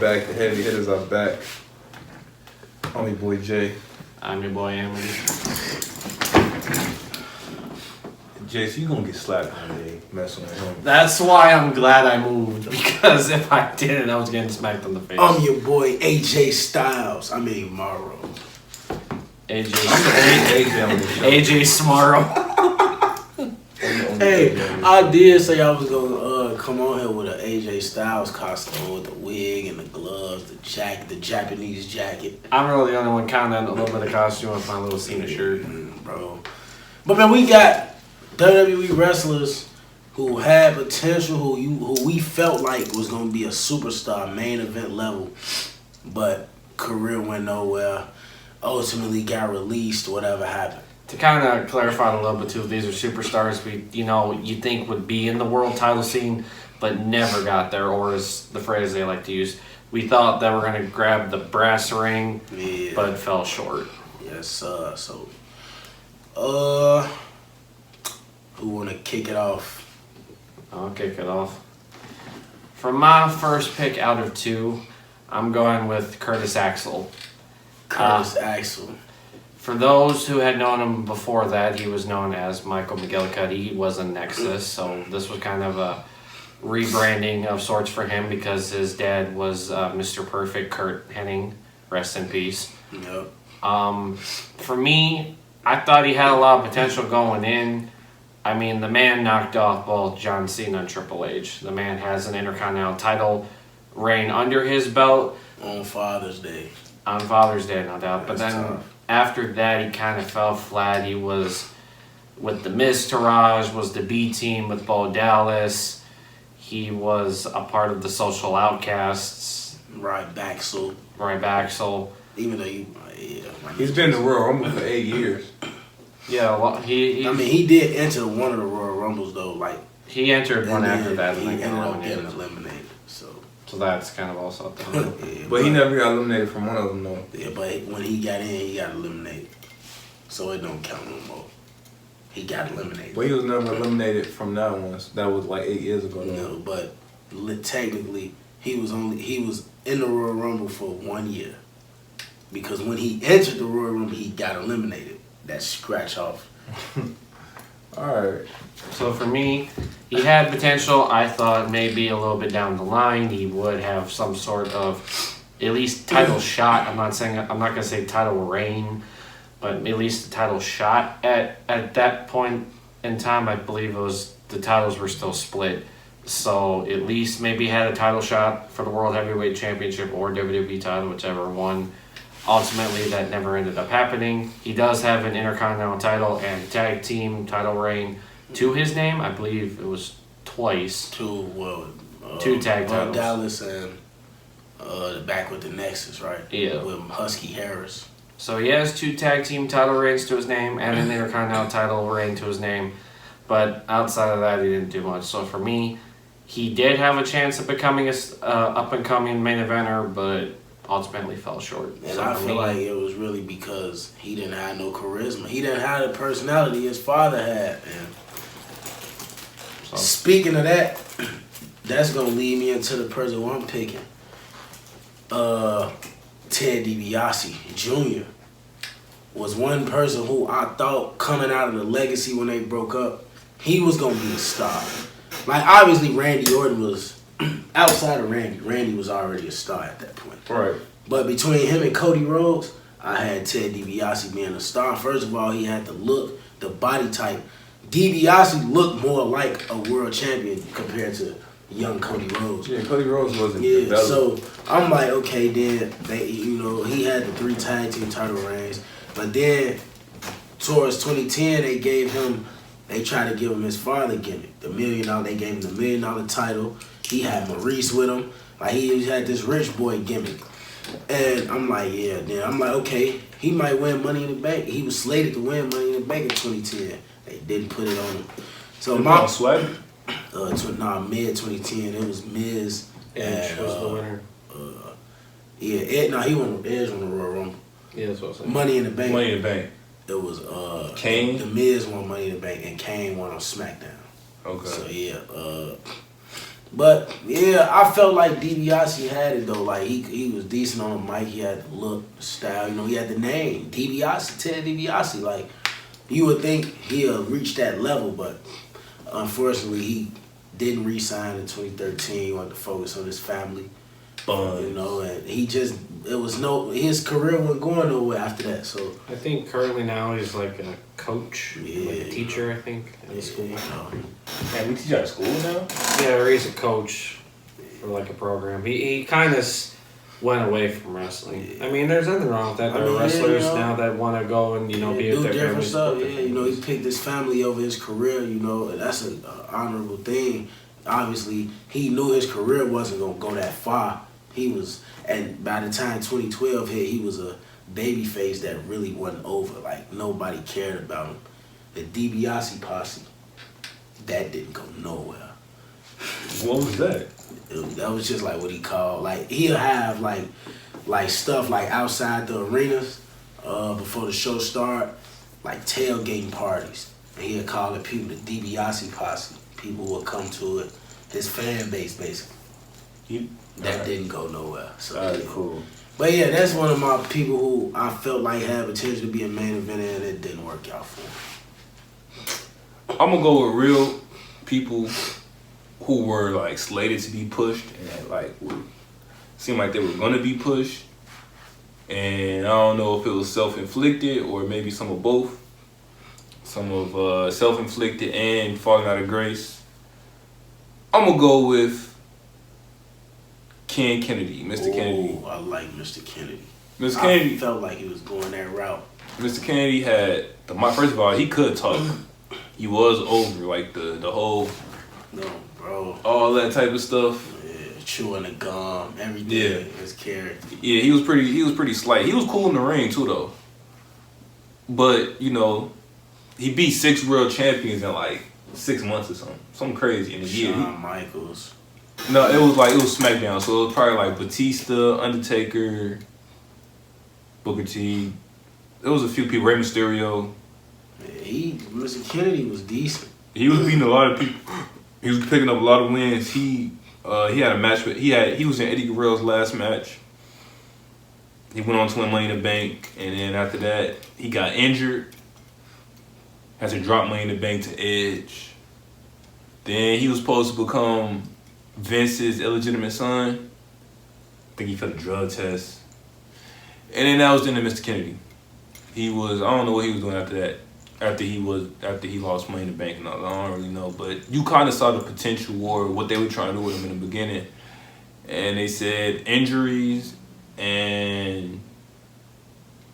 back. The heavy hitters are back. I'm your boy Jay. I'm your boy Emily. Jay, so you gonna get slapped one day messing with him. That's why I'm glad I moved, because if I didn't, I was getting smacked on the face. I'm your boy AJ Styles. I mean Morrow. AJ Smarrow. Hey, I did say I was gonna come on here with an AJ Styles costume with the wig and the gloves, the jacket, the Japanese jacket. I'm really the only one counting on a little bit of costume with my little Cena shirt. Bro. But man, we got WWE wrestlers who had potential, who we felt like was gonna be a superstar, main event level, but career went nowhere. Ultimately got released, whatever happened. To kind of clarify a little bit too, these are superstars you think would be in the world title scene, but never got there, or is the phrase they like to use. We thought they were going to grab the brass ring, but fell short. Yes, who want to kick it off? I'll kick it off. For my first pick out of two, I'm going with Curtis Axel. Curtis Axel. For those who had known him before that, he was known as Michael McGillicuddy. He was a Nexus, so this was kind of a rebranding of sorts for him because his dad was Mr. Perfect, Kurt Hennig. Rest in peace. Yep. For me, I thought he had a lot of potential going in. I mean, the man knocked off both John Cena and Triple H. The man has an Intercontinental title reign under his belt. On Father's Day. On Father's Day, no doubt. But then tough. After that, he kind of fell flat. He was with the Miz Taraj, was the B team with Bo Dallas. He was a part of the Social Outcasts. Right, Baxel. Even though he's been in the Royal Rumble for 8 years. Yeah, well, he did enter one of the Royal Rumbles though. Like he entered one after that, and he ended up getting eliminated. So that's kind of also a thing. Yeah, but he never got eliminated from one of them though. Yeah, but when he got in, he got eliminated. So it don't count no more. He got eliminated. But he was never eliminated from that one. That was like 8 years ago. No, but technically he was in the Royal Rumble for 1 year. Because when he entered the Royal Rumble, he got eliminated. That's scratch off. Alright. So for me, he had potential. I thought maybe a little bit down the line he would have some sort of at least title shot. I'm not gonna say title reign, but at least a title shot at that point in time. I believe the titles were still split. So at least maybe had a title shot for the World Heavyweight Championship or WWE title, whichever one. Ultimately, that never ended up happening. He does have an Intercontinental title and tag team title reign to his name. I believe it was twice. Two tag titles. Dallas and back with the Nexus, right? Yeah. With Husky Harris. So he has 2 tag team title reigns to his name and an Intercontinental title reign to his name. But outside of that, he didn't do much. So for me, he did have a chance of becoming an up-and-coming main eventer, but ultimately fell short. And so I feel like it was really because he didn't have no charisma. He didn't have the personality his father had. And speaking of that, that's going to lead me into the person who I'm picking. Ted DiBiase Jr. was one person who I thought coming out of the legacy when they broke up, he was going to be a star. Like, obviously, Randy Orton was... Outside of Randy was already a star at that point. Right. But between him and Cody Rhodes, I had Ted DiBiase being a star. First of all, he had the look, the body type. DiBiase looked more like a world champion compared to young Cody Rhodes. Yeah, Cody Rhodes wasn't developed. So I'm like, okay, then he had the 3 tag team title reigns. But then towards 2010, they tried to give him his father gimmick, the $1 million. They gave him the $1 million title. He had Maurice with him. Like, he had this rich boy gimmick. And I'm like, okay, he might win Money in the Bank. He was slated to win Money in the Bank in 2010. They didn't put it on him. So Sweat? Mid 2010. It was Miz. Edge was the winner. Edge won the Royal Rumble. Yeah, that's what I was saying. Money in the Bank. Money in the Bank. It was Kane? The Miz won Money in the Bank and Kane won on SmackDown. Okay. So But yeah, I felt like DiBiase had it though. Like he was decent on the mic. He had the look, the style. You know, he had the name DiBiase, Ted DiBiase. Like you would think he'll reach that level, but unfortunately he didn't re-sign in 2013. He wanted to focus on his family. You know, and his career wasn't going nowhere after that. So I think currently now he's like a coach, yeah, like a teacher, I think, in school. Man, we teach out of school now? Yeah, or he's a coach for like a program. He kind of went away from wrestling. I mean, there's nothing wrong with that. There are wrestlers now that want to go and, be with their different families. stuff. Yeah, he picked his family over his career. And that's an honorable thing. Obviously, he knew his career wasn't gonna go that far. And by the time 2012 hit, he was a babyface that really wasn't over. Like nobody cared about him. The DiBiase posse, that didn't go nowhere. What was that? That was just like what he called. Like he'll have like stuff like outside the arenas before the show start, like tailgating parties, and he'll call it people the DiBiase posse. People will come to it. His fan base basically. That didn't go nowhere. So Cool. But yeah, that's one of my people who I felt like had potential to be a main eventer, and it didn't work out for him. I'm gonna go with real people who were like slated to be pushed and like seemed like they were gonna be pushed. And I don't know if it was self-inflicted or maybe some of both. Some of self-inflicted and falling out of grace. I'm gonna go with Ken Kennedy, Mr. Kennedy. I like Mr. Kennedy. Mr. Kennedy I felt like he was going that route. Mr. Kennedy had first of all, he could talk. He was over like the whole all that type of stuff. Yeah, chewing the gum, everything. Yeah. His character. Yeah, he was pretty slight. He was cool in the ring too though. But, he beat 6 world champions in like 6 months or something crazy in a year. Shawn Michaels. No, it was SmackDown, so it was probably like Batista, Undertaker, Booker T. There was a few people, Rey Mysterio. Yeah, Mr. Kennedy was decent. He was beating a lot of people. He was picking up a lot of wins. He had a match with he was in Eddie Guerrero's last match. He went on to win Money in the Bank, and then after that he got injured. Had to drop Money in the Bank to Edge. Then he was supposed to become Vince's illegitimate son. I think he failed a drug test. And then that was the end of Mr. Kennedy. I don't know what he was doing after that. After he lost Money in the Bank and all, I don't really know. But you kind of saw the potential or what they were trying to do with him in the beginning. And they said injuries and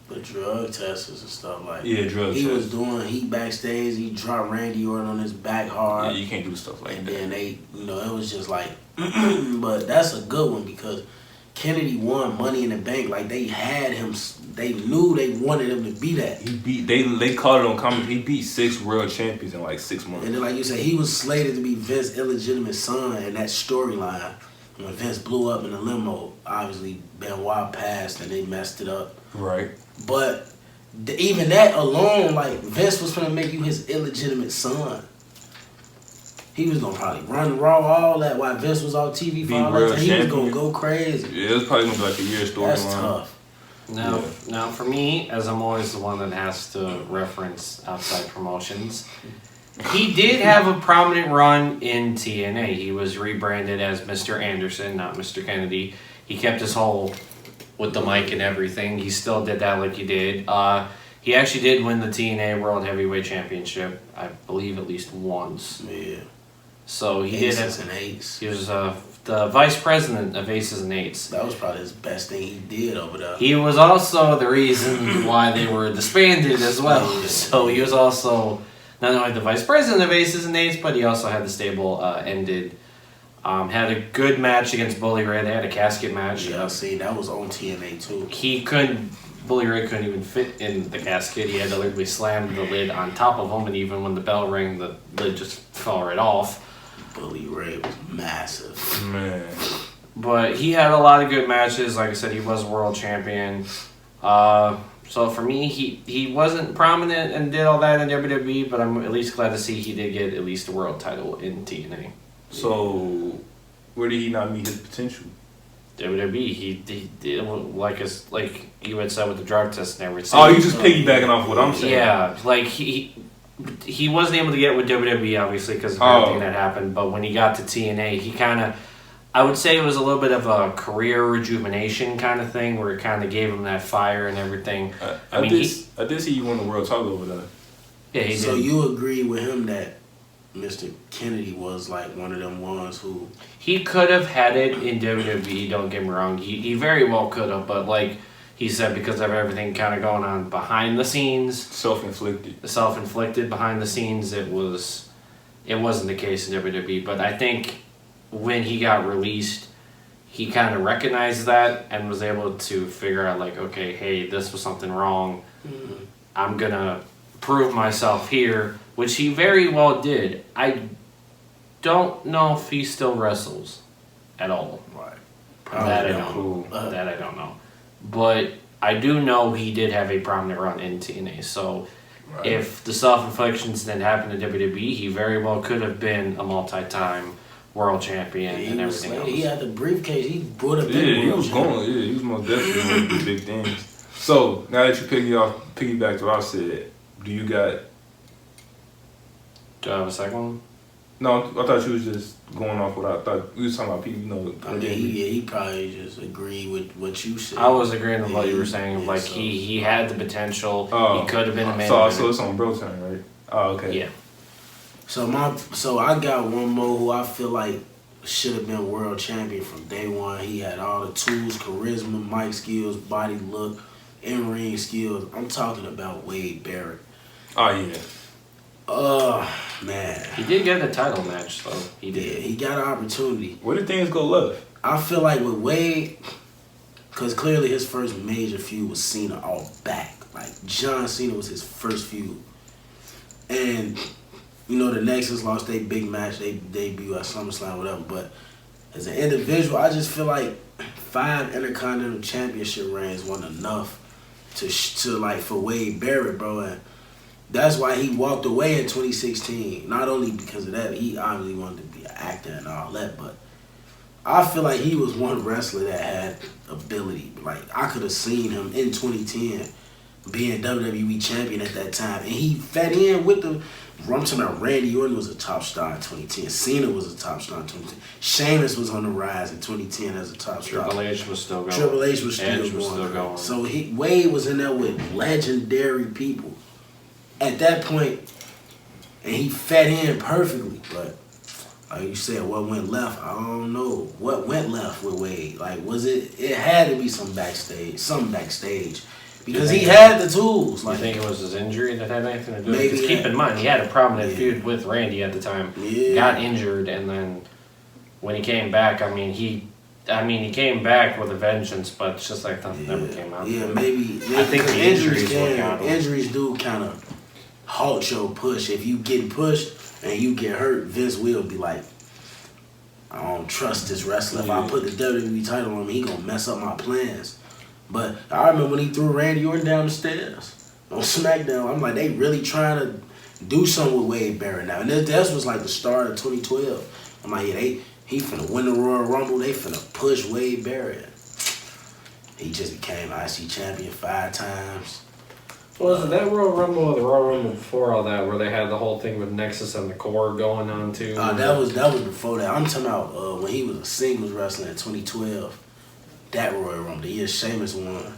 the drug tests and stuff like that. Yeah, drug tests. He backstage, he dropped Randy Orton on his back hard. Yeah, you can't do stuff like and that. And then it was just like, but that's a good one because Kennedy won Money in the Bank. Like they had him, they knew they wanted him to be that. They called it on commentary. He beat 6 world champions in like 6 months. And then like you said, he was slated to be Vince's illegitimate son in that storyline. When Vince blew up in the limo, obviously Benoit passed and they messed it up. Right. But even that alone, like Vince was gonna make you his illegitimate son. He was gonna probably run Raw, all that while Vince was on TV for all that. He was gonna go crazy. Yeah, it was probably gonna be like a year storyline. That's tough. Now for me, as I'm always the one that has to reference outside promotions, he did have a prominent run in TNA. He was rebranded as Mr. Anderson, not Mr. Kennedy. He kept his whole with the mic and everything. He still did that like he did. He actually did win the TNA World Heavyweight Championship, I believe at least once. Yeah. So he Aces did it. and Eights. He was the vice president of Aces and Eights. That was probably his best thing he did over there. He was also the reason why they were disbanded as well. So he was also not only the vice president of Aces and Eights, but he also had the stable ended. Had a good match against Bully Ray. They had a casket match. Yeah, see, that was on TNA too. Bully Ray couldn't even fit in the casket. He had to literally slam the lid on top of him, and even when the bell rang, the lid just fell right off. Bully Ray was massive. Man. But he had a lot of good matches. Like I said, he was world champion. So for me, he wasn't prominent and did all that in WWE, but I'm at least glad to see he did get at least a world title in TNA. So Where did he not meet his potential? WWE, he like you had said with the drug test and everything. Oh, you just piggybacking off what I'm saying. Yeah, like he wasn't able to get with WWE obviously because of everything that happened. But when he got to TNA, he kind of, I would say it was a little bit of a career rejuvenation kind of thing where it kind of gave him that fire and everything. I did see you won the world title over there. Yeah, he did. So you agree with him that Mr. Kennedy was like one of them ones who... He could have had it in WWE, don't get me wrong. He very well could have, but like he said, because of everything kind of going on behind the scenes. Self-inflicted behind the scenes, it wasn't the case in WWE. But I think when he got released, he kind of recognized that and was able to figure out like, okay, hey, this was something wrong. Mm-hmm. I'm going to prove myself here, which he very well did. I don't know if he still wrestles at all. Right. That I don't know. But I do know he did have a prominent run in TNA. So if the self-inflictions didn't happen in WWE, he very well could have been a multi-time world champion and everything else. He had the briefcase. He brought up. He was going. Yeah, he was most definitely one of the big things. So now that you piggyback to what I said, do you got? Do I have a second one? No, I thought you was just going off what I thought. We was talking about people, I mean, he probably just agreed with what you said. I was agreeing with what you were saying. Like he had the potential. He could have been a man. So it's on bro time, right? Oh, okay. Yeah. So I got one more who I feel like should have been world champion from day one. He had all the tools, charisma, mic skills, body look, in-ring skills. I'm talking about Wade Barrett. Oh yeah. Man. He did get a title match, though. He did. Yeah, he got an opportunity. Where did things go left? I feel like with Wade, because clearly his first major feud was Cena all back. Like, John Cena was his first feud. And, you know, the Nexus lost their big match. They debut at SummerSlam, whatever. But as an individual, I just feel like 5 Intercontinental Championship reigns wasn't enough to like, for Wade Barrett, bro. And that's why he walked away in 2016. Not only because of that, he obviously wanted to be an actor and all that, but I feel like he was one wrestler that had ability. Like, I could have seen him in 2010 being WWE champion at that time. And he fed in with the... I'm talking about Randy Orton was a top star in 2010. Cena was a top star in 2010. Sheamus was on the rise in 2010 as a top star. Triple H was still going. Triple H was still going. So Wade was in there with legendary people at that point, and he fed in perfectly. But like you said, what went left? I don't know. What went left with Wade? Like, was it? It had to be some backstage, because he had the tools. Like, you think it was his injury that had anything to do with it? Maybe. Because keep in mind, he had a prominent feud with Randy at the time. Yeah. Got injured, and then when he came back, he came back with a vengeance, but it's just like nothing ever came out. Yeah, maybe I think the injuries do kind of halt your push. If you get pushed and you get hurt, Vince will be like, I don't trust this wrestler. If I put the WWE title on him, he gonna mess up my plans. But I remember when he threw Randy Orton down the stairs on SmackDown. I'm like, they really trying to do something with Wade Barrett now. And this was like the start of 2012. I'm like, yeah, he finna win the Royal Rumble. They finna push Wade Barrett. He just became IC champion 5 times. Was it that Royal Rumble or the Royal Rumble before all that, where they had the whole thing with Nexus and the Core going on too? That was before that. I'm talking about when he was a singles wrestler in 2012. That Royal Rumble, the year Sheamus won.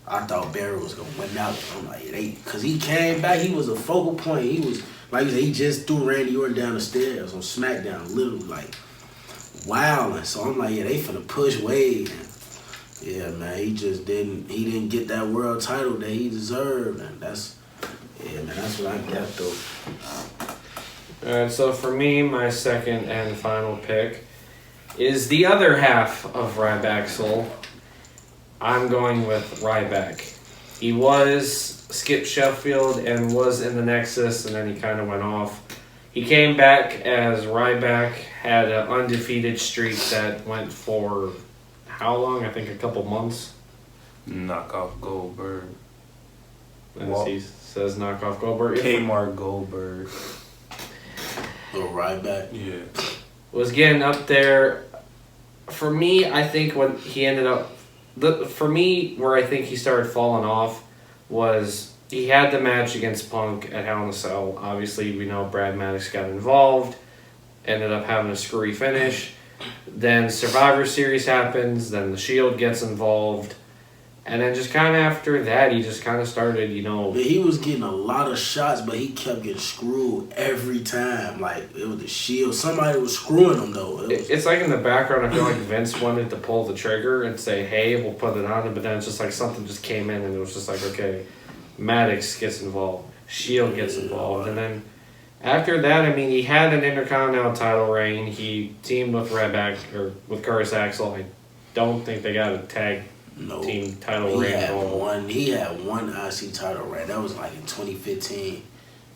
I thought Barrett was gonna win out. I'm like, because he came back, he was a focal point. He was, like you said, he just threw Randy Orton down the stairs on SmackDown, literally like wilding. So I'm like, yeah, they finna push Wade. Yeah, man, he didn't get that world title that he deserved, and that's what I got though. Alright, so for me, my second and final pick is the other half of Ryback Soul. I'm going with Ryback. He was Skip Sheffield and was in the Nexus, and then he kind of went off. He came back as Ryback, had an undefeated streak that went for how long? I think a couple months. Knock off Goldberg. He says knock off Goldberg. Kmart Goldberg. Little Ryback. Yeah. Was getting up there. For me, I think when he ended up, for me, where I think he started falling off was he had the match against Punk at Hell in a Cell. Obviously, we know Brad Maddox got involved, ended up having a screwy finish. Then Survivor Series happens, then the Shield gets involved. And then just kind of after that, he just kind of started, But he was getting a lot of shots, but he kept getting screwed every time. Like, it was the Shield. Somebody was screwing him, though. It's like in the background, I feel like Vince wanted to pull the trigger and say, hey, we'll put it on him. But then it's just like something just came in and it was just like, okay, Maddox gets involved. Shield gets involved. And then after that, I mean, he had an Intercontinental title reign. He teamed with Ryback, or with Curtis Axel. I don't think they got a tag team title reign. He had one IC title reign. That was like in 2015.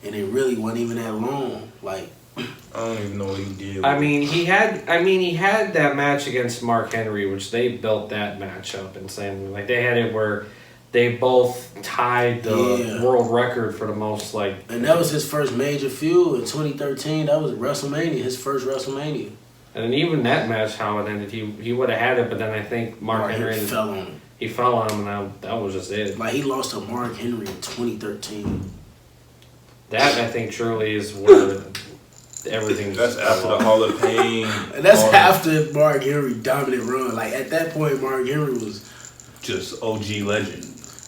And it really wasn't even that long. Like, I don't even know what he did. I mean, he had that match against Mark Henry, which they built that match up insanely. Like, they had it where they both tied the world record for the most, like... And that was his first major feud in 2013. That was WrestleMania, his first WrestleMania. And even that match, how it ended, he would have had it, but then I think Mark Henry fell on him. He fell on him, and that was just it. Like, he lost to Mark Henry in 2013. That, I think, truly is where everything... That's after the Hall of Fame. And that's after Mark Henry dominant run. Like, at that point, Mark Henry was... just OG legend.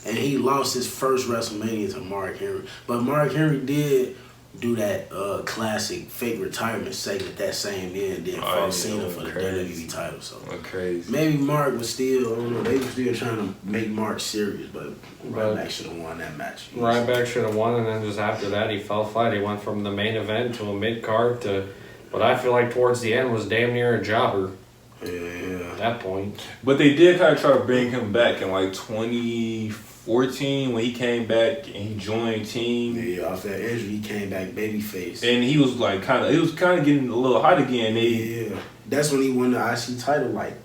And he lost his first WrestleMania to Mark Henry. But Mark Henry did do that classic fake retirement segment that same year and then fought Cena for the WWE title. So crazy. Maybe Mark was still, I don't know, they were still trying to make Mark serious, but Ryback should have won that match. Ryback should have won, and then just after that, he fell flat. He went from the main event to a mid-card to what I feel like towards the end was damn near a jobber. Yeah. At that point. But they did kind of try to bring him back in like 2014 when he came back and he joined Team. Yeah, off that injury, he came back babyface. And he was like kind of getting a little hot again. That's when he won the IC title, like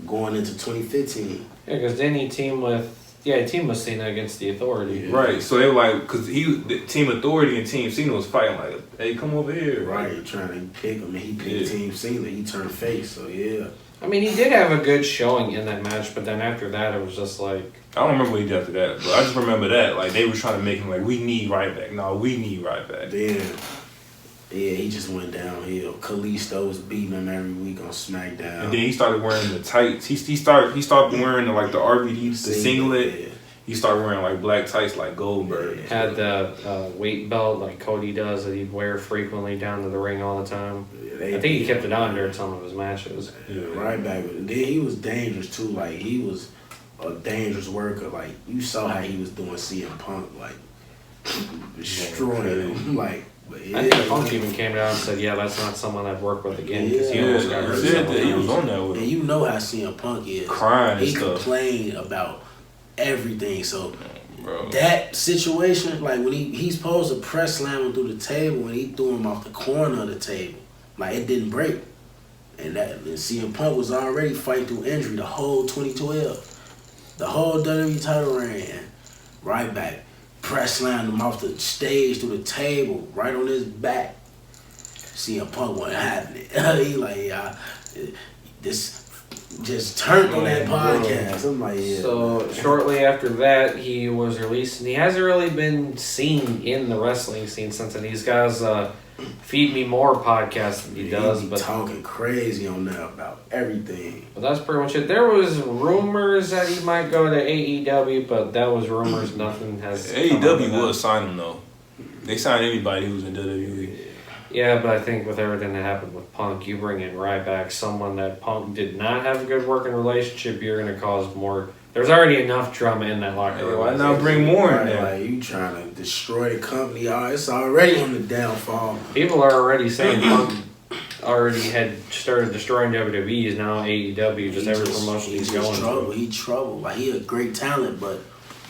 going into 2015. Yeah, because then he teamed with Cena against the Authority. Yeah. Right, so they were like, because the Team Authority and Team Cena was fighting like, hey, come over here. Right, trying to pick him, and he picked Team Cena. He turned face, so yeah. I mean, he did have a good showing in that match, but then after that, it was just like... I don't remember what he did after that, but I just remember that. Like, they were trying to make him like, we need Ryback. No, we need Ryback. Yeah, he just went downhill. Kalisto was beating him every week on SmackDown. And then he started wearing the tights. He started wearing the RVD, the singlet. Yeah. He started wearing like black tights like Goldberg. Had the weight belt like Cody does that he'd wear frequently down to the ring all the time. I think he kept it on during some of his matches. Yeah, Ryback. Then he was dangerous too. Like, he was a dangerous worker. Like, you saw how he was doing CM Punk, like destroying him. Like, I think Punk even came down and said, "Yeah, that's not someone I'd work with again." Because he almost got hurt. He was on that with him. And you know how CM Punk is. Crying and stuff. He complained about everything. So that situation, like when he's supposed to press slam him through the table, and he threw him off the corner of the table, like it didn't break. And CM Punk was already fighting through injury the whole 2012, the whole WWE title reign. Ryback press slammed him off the stage through the table, right on his back. CM Punk wasn't having it. He like, this just turned on that podcast. I'm like, yeah. So shortly after that, he was released, and he hasn't really been seen in the wrestling scene since then. These guys Feed Me More podcast that he does, but talking crazy on there about everything. But that's pretty much it. There was rumors that he might go to AEW, but that was rumors. Nothing has. AEW would sign him though. They sign anybody who's in WWE. Yeah, but I think with everything that happened with Punk, you bring in Ryback, someone that Punk did not have a good working relationship, you're going to cause more. There's already enough drama in that locker room. Why not bring more in there? Like, you trying to destroy the company. It's already on the downfall. People are already saying Punk already had started destroying WWE, is now AEW, just every promotion he's going to. He's trouble. Like, he a great talent, but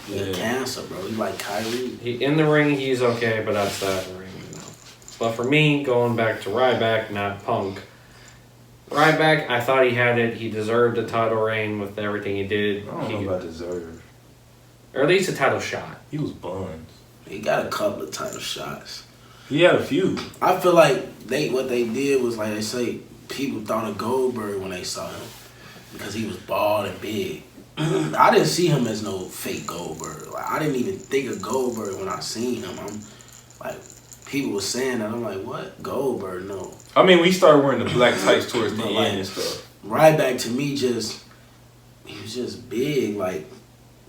he a cancer, bro. He like Kyrie. In the ring, he's okay, but outside the ring, But for me, going back to Ryback, not Punk, Ryback, I thought he had it. He deserved a title reign with everything he did. I don't know about deserve. Or at least a title shot. He was buns. He got a couple of title shots. He had a few. I feel like what they did was, like they say, people thought of Goldberg when they saw him because he was bald and big. I didn't see him as no fake Goldberg. Like, I didn't even think of Goldberg when I seen him. I'm like, people were saying that. I'm like, what? Goldberg? No. I mean, we started wearing the black tights towards the But, end like, and stuff. Ryback to me he was just big. Like,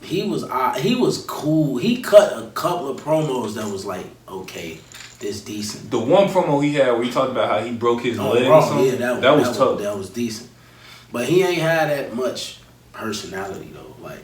he was cool. He cut a couple of promos that was like, okay, this decent. The one promo he had where he talked about how he broke his leg or Raw, something, yeah, that was tough. That was decent. But he ain't had that much personality though. Like,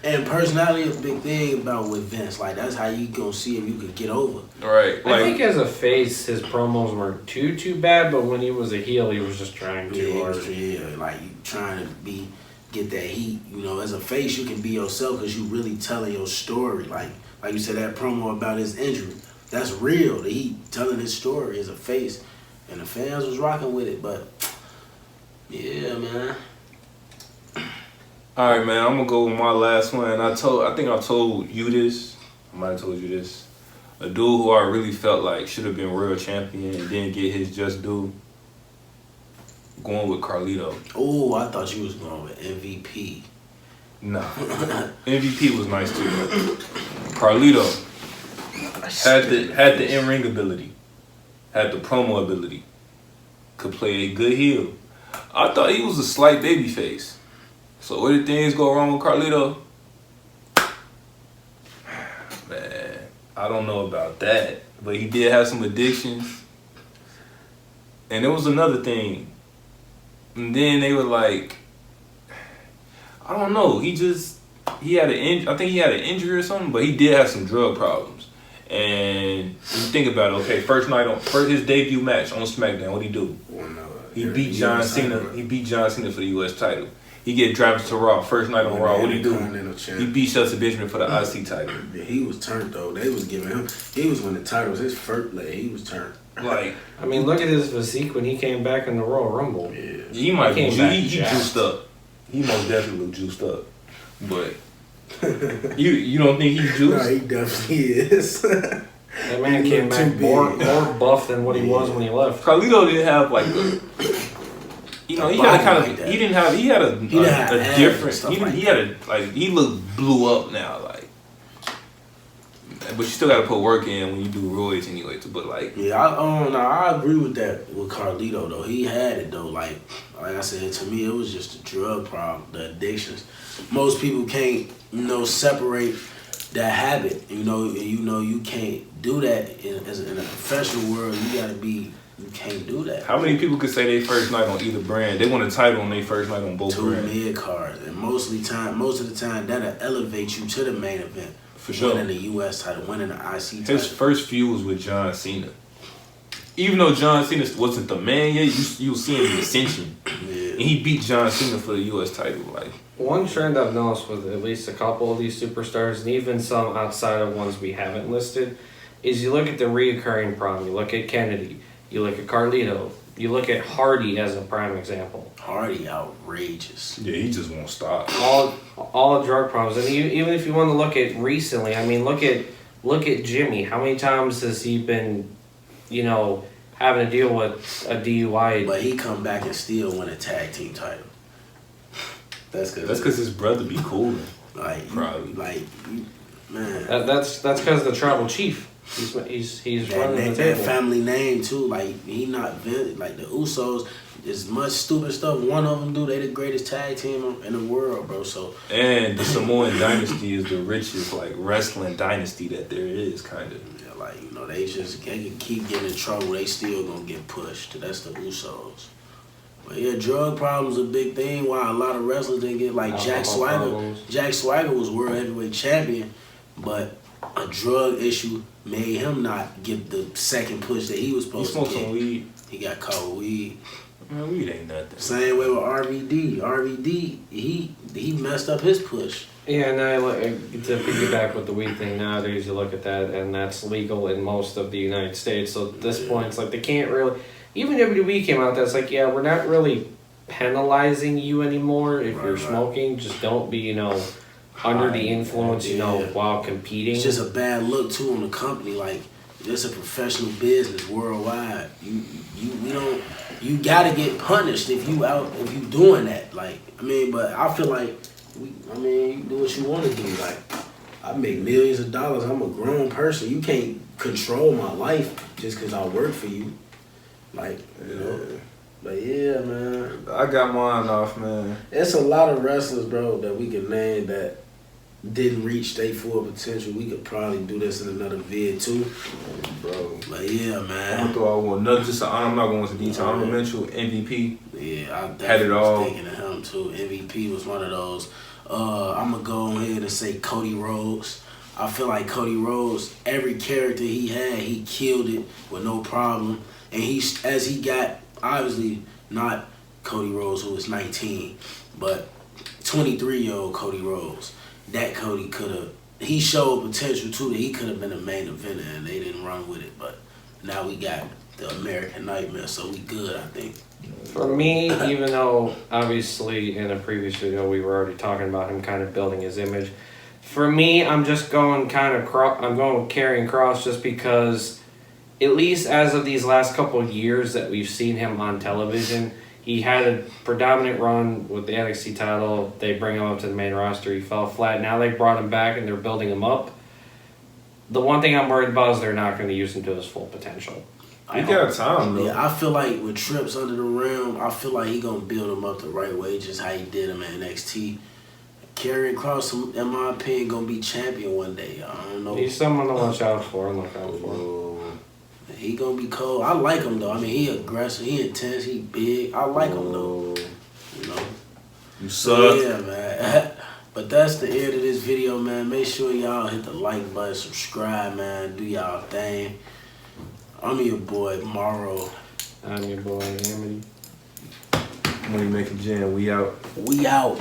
and personality is a big thing about with Vince. Like, that's how you gonna see if you could get over. Right. Like, I think as a face, his promos weren't too bad, but when he was a heel, he was just trying too hard. Yeah, like you trying to get that heat. You know, as a face, you can be yourself because you really telling your story. Like you said, that promo about his injury, that's real. He telling his story as a face, and the fans was rocking with it. But yeah, man. all right, man. I'm gonna go with my last one. I think I told you this. I might have told you this. A dude who I really felt like should have been world champion and didn't get his just due. Going with Carlito. Oh, I thought you was going with MVP. Nah. MVP was nice too. Carlito had the in-ring ability, had the promo ability, could play a good heel. I thought he was a slight baby face. So where did things go wrong with Carlito? Man, I don't know about that. But he did have some addictions. And there was another thing. And then they were like, I don't know. I think he had an injury or something, but he did have some drug problems. And you think about it, okay, first his debut match on SmackDown, what'd he do? He beat John Cena. He beat John Cena for the U.S. title. He get drafted to Raw. First night on Raw, what'd he do? He beat Shelton Benjamin for the IC title. Yeah, he was turned though. They was giving him. He was winning titles. His first leg, he was turned. Like, I mean, look at his physique when he came back in the Royal Rumble. Yeah. he might be He juiced up. He most definitely look juiced up. But you don't think he's juiced? No, he definitely is. That man came back more buff than what he was when he left. Carlito didn't have like he had a kind of like he had a different he looked blew up now, like, but you still gotta put work in when you do roids anyway. But like, yeah, I agree with that with Carlito though. He had it though. Like I said, to me it was just a drug problem, the addictions. Most people can't separate that habit. You can't do that in a professional world. You can't do that. how many people could say they first night on either brand? They won a title on their first night on both brands. Two mid cards, and most of the time that'll elevate you to the main event. For sure. Winning the U.S. title, winning the IC title. His first feud was with John Cena. Even though John Cena wasn't the man yet, you was seeing the ascension. Yeah. And he beat John Cena for the U.S. title. Like, One trend I've noticed with at least a couple of these superstars, and even some outside of ones we haven't listed, is you look at the reoccurring problem. You look at Kennedy. You look at Carlito. You look at Hardy as a prime example. Hardy outrageous. yeah, he just won't stop. All the drug problems, and even if you want to look at recently, I mean, look at Jimmy. How many times has he been, having to deal with a DUI? But he come back and still win a tag team title. That's because his brother be cool. probably man. That's because the tribal chief. He's running the That table. family name too. Like he not Vince. Like the Usos. As much stupid stuff one of them do, they the greatest tag team in the world, bro. So And the Samoan dynasty is the richest wrestling dynasty that there is, kind of. yeah, they can keep getting in trouble. They still gonna get pushed. That's the Usos. But yeah, drug problems a big thing. Why a lot of wrestlers didn't get Jack Swagger. Problems. Jack Swagger was world heavyweight champion, but a drug issue made him not get the second push that he was He supposed smoked to get. some weed. He got caught with weed. Man, weed ain't nothing. Same way with RVD. RVD, he messed up his push. Yeah, now to piggyback with the weed thing, nowadays you look at that, and that's legal in most of the United States. So at this point, it's like they can't really. Even WWE came out that's like, yeah, we're not really penalizing you anymore if you're smoking. Just don't be, under the influence, while competing. It's just a bad look too on the company. Like, It's a professional business worldwide. You gotta get punished if you doing that. Like, I mean, but I feel like you do what you want to do. Like, I make millions of dollars. I'm a grown person. You can't control my life just because I work for you. Like, you know. But yeah, man. I got mine off, man. It's a lot of wrestlers, bro, that we can name that didn't reach their full potential. We could probably do this in another vid too, bro. But yeah, I'm man. gonna throw out one. Another, just I'm not going into detail. I'm gonna mention MVP. Yeah, I Had it definitely all. was thinking of him too. MVP was one of those. I'm gonna go ahead and say Cody Rhodes. I feel like Cody Rhodes, every character he had, he killed it with no problem. And as he got, obviously not Cody Rhodes who was 19, but 23-year-old Cody Rhodes. That Cody he showed potential too, that he could have been a main eventer and they didn't run with it. But now we got the American Nightmare, so we good, I think. For me, even though obviously in a previous video we were already talking about him kind of building his image, for me, I'm just going I'm going with Karrion Kross just because, at least as of these last couple of years that we've seen him on television, he had a predominant run with the NXT title. They bring him up to the main roster. He fell flat. Now they brought him back and they're building him up. The one thing I'm worried about is they're not going to use him to his full potential. He got time, though. Yeah, I feel like with Trips under the rim, I feel like he going to build him up the right way, just how he did him at NXT. Karrion Kross, in my opinion, going to be champion one day. I don't know. He's someone to watch out for and look out for. He gonna be cold. I like him though. I mean, he aggressive, he intense, he big. I like him though. You know. You suck. Yeah, man. But that's the end of this video, man. Make sure y'all hit the like button, subscribe, man. Do y'all thing. I'm your boy, Morrow. I'm your boy, Amity. Money making jam. We out. We out.